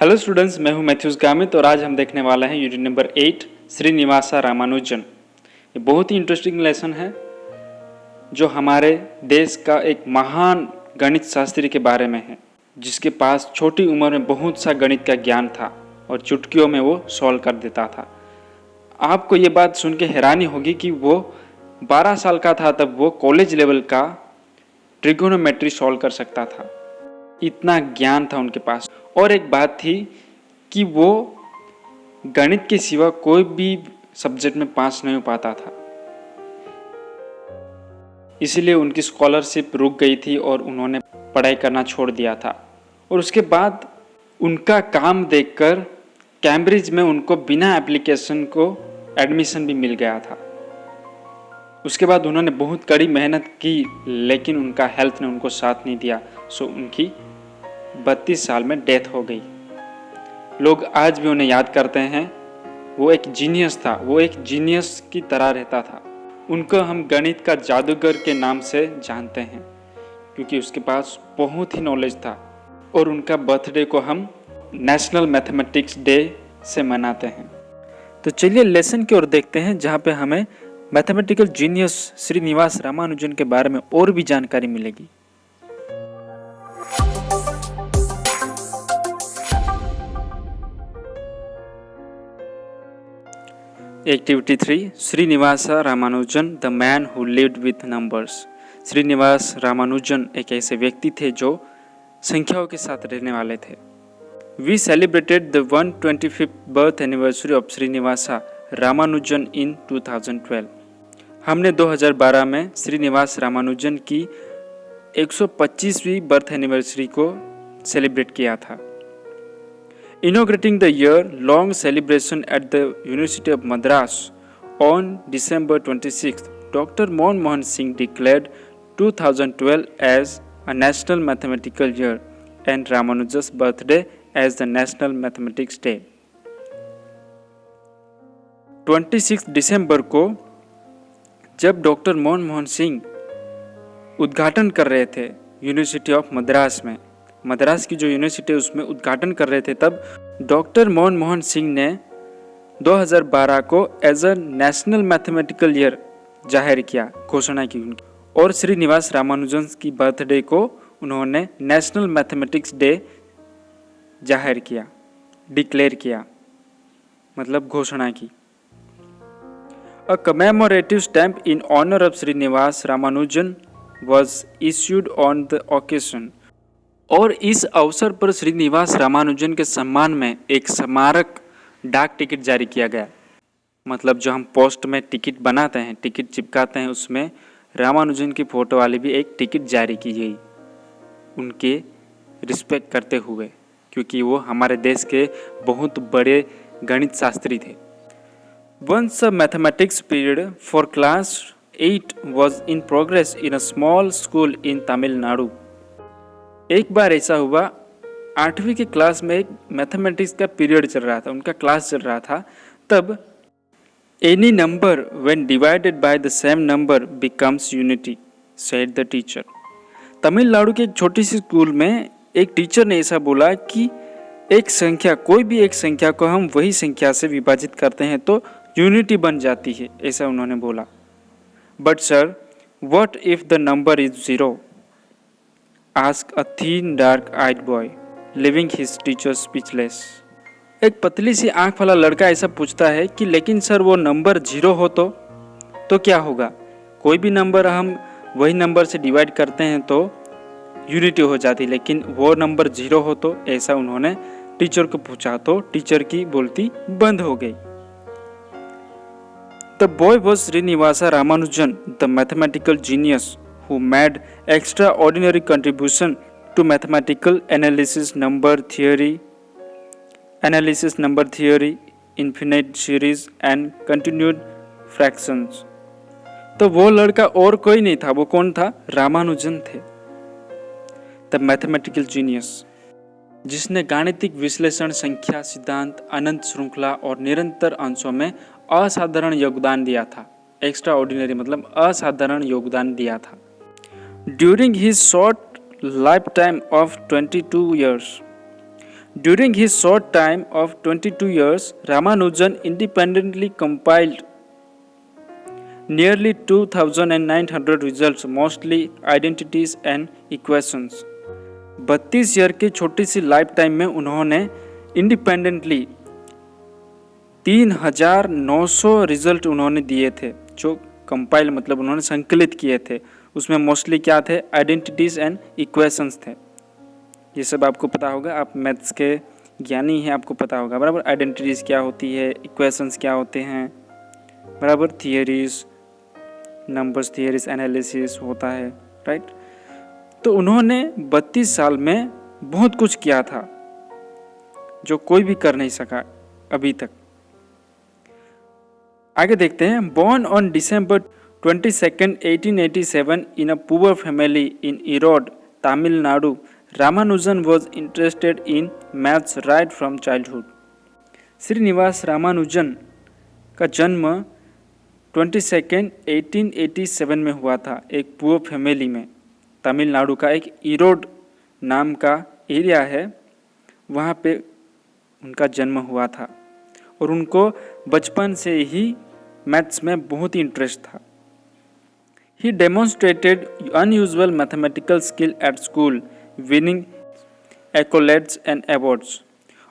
Hello students, मैं हूं Matthews Gamit और आज हम देखने वाले हैं यूनिट नंबर 8 श्रीनिवासा रामानुजन। ये बहुत ही इंटरेस्टिंग लेसन है जो हमारे देश का एक महान गणित शास्त्री के बारे में है, जिसके पास छोटी उम्र में बहुत सा गणित का ज्ञान था और चुटकियों में वो सॉल्व कर देता था। आपको ये बात सुन के हैरानी होगी कि वो 12 साल का था तब वो कॉलेज लेवल का ट्रिगोनोमेट्री सॉल्व कर सकता था। इतना ज्ञान था उनके पास। और एक बात थी कि वो गणित के सिवा कोई भी सब्जेक्ट में पास नहीं हो पाता था, इसलिए उनकी स्कॉलरशिप रुक गई थी और उन्होंने पढ़ाई करना छोड़ दिया था। और उसके बाद उनका काम देखकर कैम्ब्रिज में उनको बिना एप्लीकेशन को एडमिशन भी मिल गया था। उसके बाद उन्होंने बहुत कड़ी मेहनत की, लेकिन उनका हेल्थ ने उनको साथ नहीं दिया, सो उनकी 32 साल में डेथ हो गई। लोग आज भी उन्हें याद करते हैं। वो एक जीनियस था, वो एक जीनियस की तरह रहता था। उनको हम गणित का जादूगर के नाम से जानते हैं क्योंकि उसके पास बहुत ही नॉलेज था। और उनका बर्थडे को हम नेशनल मैथमेटिक्स डे से मनाते हैं। तो चलिए लेसन की ओर देखते हैं, जहाँ पे हमें मैथमेटिकल जीनियस श्रीनिवास रामानुजन के बारे में और भी जानकारी मिलेगी। Activity 3 Srinivasa Ramanujan the man who lived with numbers. Srinivas Ramanujan एक ऐसे व्यक्ति थे जो संख्याओं के साथ रहने वाले थे। We celebrated the 125th birth anniversary of Srinivasa Ramanujan in 2012। हमने 2012 में श्रीनिवास रामानुजन की 125वीं बर्थ एनिवर्सरी को सेलिब्रेट किया था। Inaugurating the year-long celebration at the University of Madras on December 26th, Dr. Manmohan Singh declared 2012 as a National Mathematical Year and Ramanuja's birthday as the National Mathematics Day. 26 दिसंबर को जब doctor Manmohan Singh उद्घाटन कर रहे थे university of Madras में, मद्रास की जो university है उसमें उद्घाटन कर रहे थे, तब डॉक्टर मनमोहन सिंह ने 2012 को as a national mathematical year जाहिर किया, घोषणा की उनकी। और श्रीनिवास रामानुजन की बर्थडे को उन्होंने नेशनल मैथमेटिक्स डे जाहिर किया, डिक्लेयर किया, मतलब घोषणा की। A commemorative stamp in honour of Srinivasa Ramanujan was issued on the occasion. और इस अवसर पर श्रीनिवास रामानुजन के सम्मान में एक स्मारक डाक टिकट जारी किया गया। मतलब जो हम पोस्ट में टिकट बनाते हैं, टिकट चिपकाते हैं, उसमें रामानुजन की फ़ोटो वाली भी एक टिकट जारी की गई, उनके रिस्पेक्ट करते हुए, क्योंकि वो हमारे देश के बहुत बड़े गणित शास्त्री थे। Once a mathematics period for class 8 was in progress in a small school in Tamil Nadu. एक बार ऐसा हुआ, 8वीं के क्लास में एक मैथमेटिक्स का पीरियड चल रहा था, उनका क्लास चल रहा था, तब any number when divided by the same number becomes unity said the teacher. Tamil Nadu के एक छोटी सी स्कूल में एक टीचर ने ऐसा बोला कि एक संख्या, कोई भी एक संख्या को हम वही संख्या से विभाजित करते हैं तो यूनिटी बन जाती है, ऐसा उन्होंने बोला। But sir, what if the number is 0? Ask a thin dark-eyed boy, leaving his teacher speechless. एक पतली सी आंख वाला लड़का ऐसा पूछता है कि लेकिन सर वो नंबर 0 हो तो क्या होगा? कोई भी नंबर हम वही नंबर से डिवाइड करते हैं तो यूनिटी हो जाती, लेकिन वो नंबर 0 हो तो, ऐसा उन्होंने टीचर को पूछा तो टीचर की बोलती बंद हो गई। The boy was Srinivasa Ramanujan, the mathematical genius who made extraordinary contribution to mathematical analysis, number theory, infinite series and continued fractions। तो वो लड़का और कोई नहीं था, वो कौन था? रामानुजन थे, द मैथमेटिकल जीनियस, जिसने गाणितिक विश्लेषण, संख्या सिद्धांत, अनंत श्रृंखला और निरंतर अंशों में असाधारण योगदान दिया था। एक्स्ट्रा ऑर्डिनरी मतलब असाधारण योगदान दिया था। During his short life time of 22 years, During his short time of 22 years, Ramanujan independently compiled nearly 2,900 results, mostly identities and equations. 32 year की छोटी सी लाइफ टाइम में उन्होंने इंडिपेंडेंटली 3,900 रिजल्ट उन्होंने दिए थे, जो कंपाइल मतलब उन्होंने संकलित किए थे। उसमें मोस्टली क्या थे? आइडेंटिटीज एंड इक्वेशंस थे। ये सब आपको पता होगा, आप मैथ्स के ज्ञानी हैं, आपको पता होगा बराबर। आइडेंटिटीज क्या होती है, इक्वेशंस क्या होते हैं बराबर, थियरीज, नंबर्स थियरीज, एनालिसिस होता है, राइट। तो उन्होंने 32 साल में बहुत कुछ किया था जो कोई भी कर नहीं सका अभी तक। आगे देखते हैं। Born on December 22, 1887 in a poor family in Erode, Tamil Nadu, Ramanujan was interested in maths right from childhood. Srinivas Ramanujan का जन्म 22, 1887 में हुआ था एक पुअर फैमिली में। तमिलनाडु का एक इरोड नाम का एरिया है, वहाँ पे उनका जन्म हुआ था और उनको बचपन से ही मैथ्स में बहुत ही इंटरेस्ट था। He demonstrated unusual mathematical skill at school, winning accolades and awards.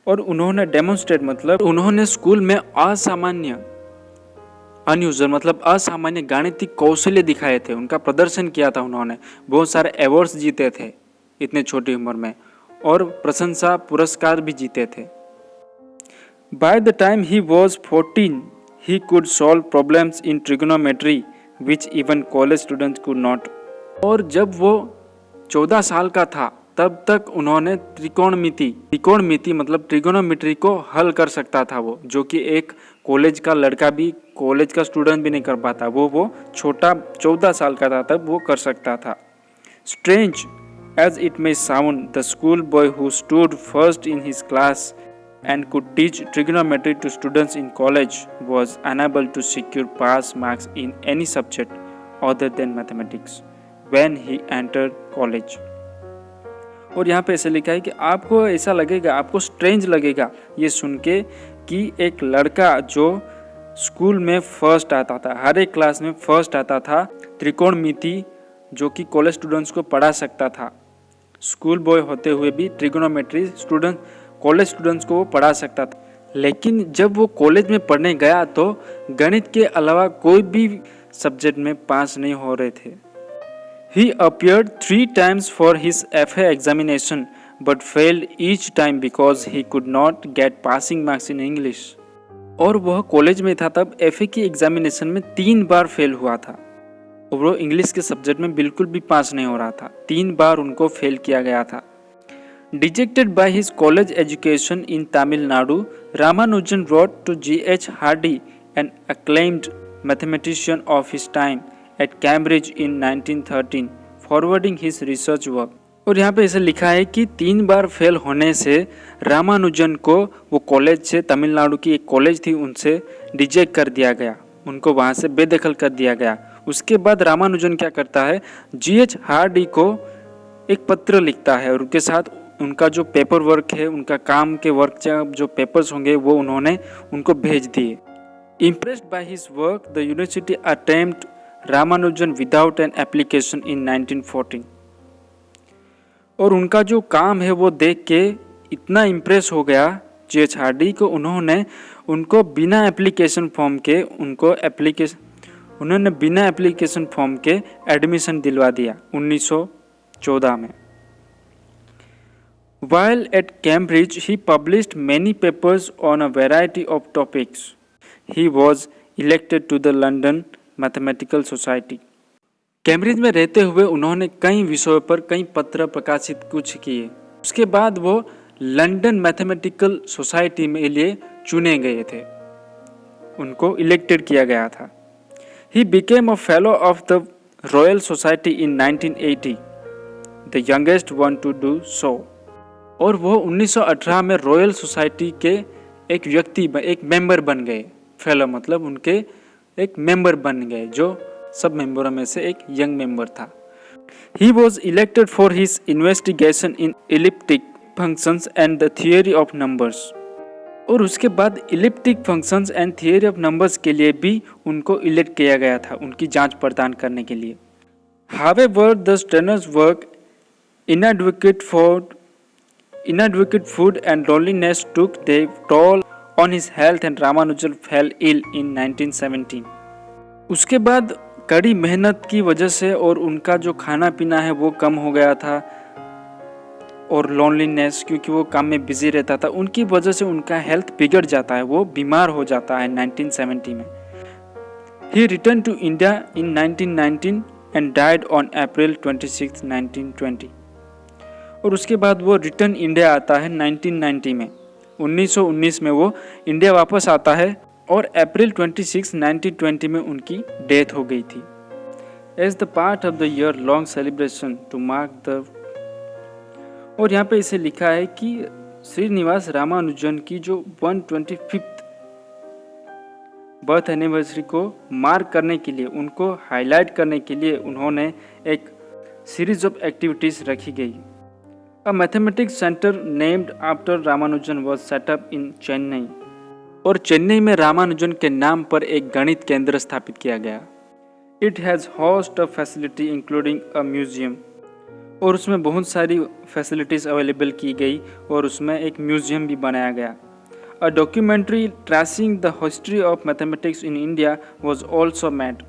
और उन्होंने डेमोन्स्ट्रेट मतलब उन्होंने स्कूल में असामान्य, अनयूजुअल मतलब असामान्य गणितीय कौशल्य दिखाए थे, उनका प्रदर्शन किया था। उन्होंने बहुत सारे अवार्ड्स जीते थे इतने छोटी उम्र में और प्रशंसा पुरस्कार भी जीते थे। By the time he was 14, he could solve problems in trigonometry which even college students could not. और जब वो 14 साल का था तब तक उन्होंने त्रिकोणमिति मतलब ट्रिगोनोमेट्री को हल कर सकता था वो, जो कि एक कॉलेज का लड़का भी, कॉलेज का स्टूडेंट भी नहीं कर पाता। वो छोटा 14 साल का था तब वो कर सकता था। Strange as it may sound, the school boy who stood first in his class and could teach trigonometry to students in college was unable to secure pass marks in any subject other than mathematics when he entered college. और यहाँ पे ऐसे लिखा है कि आपको ऐसा लगेगा, आपको स्ट्रेंज लगेगा ये सुन के कि एक लड़का जो स्कूल में फर्स्ट आता था, हर एक क्लास में फर्स्ट आता था, त्रिकोणमिति जो कि कॉलेज स्टूडेंट्स को पढ़ा सकता था, स्कूल बॉय होते हुए भी ट्रिगोनोमेट्री कॉलेज स्टूडेंट्स को वो पढ़ा सकता था। लेकिन जब वो कॉलेज में पढ़ने गया तो गणित के अलावा कोई भी सब्जेक्ट में पास नहीं हो रहे थे। He appeared 3 times for his FA examination but failed each time because he could not get passing marks in English. और वह कॉलेज में था तब FA की एग्जामिनेशन में 3 बार फेल हुआ था और वो इंग्लिश के सब्जेक्ट में बिल्कुल भी पास नहीं हो रहा था। 3 बार उनको फेल किया गया था। Dejected by his college education in Tamil Nadu, Ramanujan wrote to G.H. Hardy, an acclaimed mathematician of his time, at Cambridge in 1913, forwarding his research work. और यहाँ पे ऐसे लिखा है कि 3 बार फेल होने से रामानुजन को वो कॉलेज से, तमिलनाडु की एक कॉलेज थी, उनसे रिजेक्ट कर दिया गया, उनको वहाँ से बेदखल कर दिया गया। उसके बाद रामानुजन क्या करता है, G.H. हार्डी को एक पत्र लिखता है और उनके साथ उनका जो पेपर वर्क है, उनका काम के वर्क जो पेपर्स होंगे वो उन्होंने उनको भेज दिए। Impressed by his work the university attempt Ramanujan without an application in 1914। और उनका जो काम है वो देख के इतना इम्प्रेस हो गया G.H. हार्डी को, उनको बिना एप्लीकेशन फॉर्म के उन्होंने बिना एप्लीकेशन फॉर्म के एडमिशन दिलवा दिया 1914 में। While at Cambridge, he published many papers on a variety of topics. He was elected to the London Mathematical Society. Cambridge में रहते हुए उन्होंने कई विषयों पर कई पत्र प्रकाशित कुछ किए। उसके बाद वो लंदन मैथमेटिकल सोसाइटी में लिए चुने गए थे, उनको इलेक्टेड किया गया था। He became a fellow of the Royal Society in 1980, the youngest one to do so. और वो 1918 में रॉयल सोसाइटी के एक व्यक्ति, एक मेंबर बन गए। फेलो मतलब उनके एक मेंबर बन गए, जो सब मेंबरों में से एक यंग मेंबर था। He was elected for his investigation in elliptic functions and the theory of numbers. और उसके बाद elliptic functions and theory of numbers के लिए भी उनको इलेक्ट किया गया था, उनकी जांच पड़ताल करने के लिए। However, the Stener's work inadequate food and loneliness took their toll on his health and Ramanujan fell ill in 1917। उसके बाद कड़ी मेहनत की वजह से और उनका जो खाना पीना है वो कम हो गया था, और लोनलीनेस, क्योंकि वो काम में बिजी रहता था, उनकी वजह से उनका हेल्थ बिगड़ जाता है, वो बीमार हो जाता है 1970 में। He returned to India in 1919 and died on April 26, 1920। और उसके बाद वो रिटर्न इंडिया आता है 1990 में, 1919 में वो इंडिया वापस आता है और अप्रैल 26, 1920 में उनकी डेथ हो गई थी। As the part of the year long celebration to mark the, और यहाँ पे इसे लिखा है कि श्रीनिवास रामानुजन की जो 125th बर्थ एनिवर्सरी को मार्क करने के लिए, उनको हाईलाइट करने के लिए उन्होंने एक सीरीज ऑफ एक्टिविटीज रखी गई। अ mathematics centre named after Ramanujan was set up in Chennai, और चेन्नई में रामानुजन के नाम पर एक गणित केंद्र स्थापित किया गया। It has host of facility including a museum, और उसमें बहुत सारी फैसिलिटीज़ अवेलेबल की गई और उसमें एक म्यूजियम भी बनाया गया। A documentary tracing the history of mathematics in India was also made।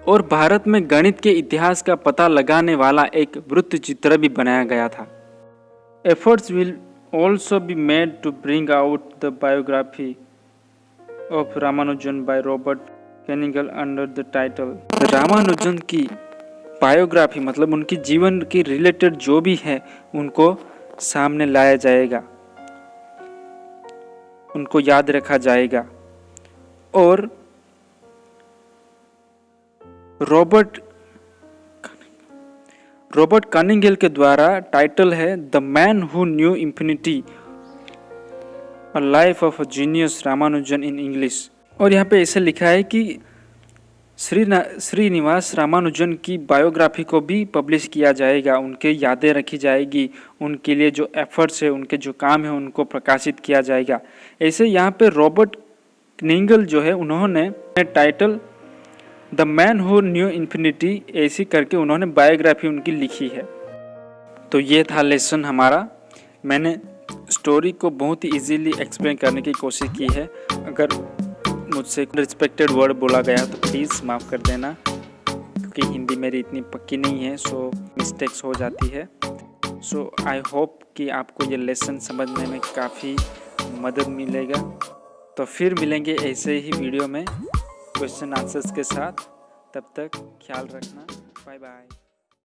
और भारत में गणित के इतिहास का पता लगाने वाला एक वृत्त चित्र भी बनाया गया था। Efforts will also be made to bring out the biography of Ramanujan by Robert Knighel under the title। Ramanujan की बायोग्राफी मतलब उनकी जीवन के रिलेटेड जो भी है उनको सामने लाया जाएगा, उनको याद रखा जाएगा। और रॉबर्ट कनिंगेल के द्वारा टाइटल है the man who knew infinity, a life of a genius Ramanujan in English. और यहाँ पे ऐसे लिखा है कि श्रीनिवास रामानुजन की बायोग्राफी को भी पब्लिश किया जाएगा, उनके यादें रखी जाएगी, उनके लिए जो एफर्ट्स है, उनके जो काम है उनको प्रकाशित किया जाएगा। ऐसे यहाँ पे रॉबर्ट कनिंगेल जो है उन्होंने title the man who knew infinity ऐसी करके उन्होंने बायोग्राफी उनकी लिखी है। तो ये था लेसन हमारा। मैंने स्टोरी को बहुत ही इजीली एक्सप्लेन करने की कोशिश की है। अगर मुझसे रिस्पेक्टेड वर्ड बोला गया तो प्लीज़ माफ़ कर देना, क्योंकि हिंदी मेरी इतनी पक्की नहीं है, सो मिस्टेक्स हो जाती है। सो आई होप कि आपको ये लेसन समझने में काफ़ी मदद मिलेगा। तो फिर मिलेंगे ऐसे ही वीडियो में क्वेश्चन आंसर्स के साथ। तब तक ख्याल रखना, बाय बाय।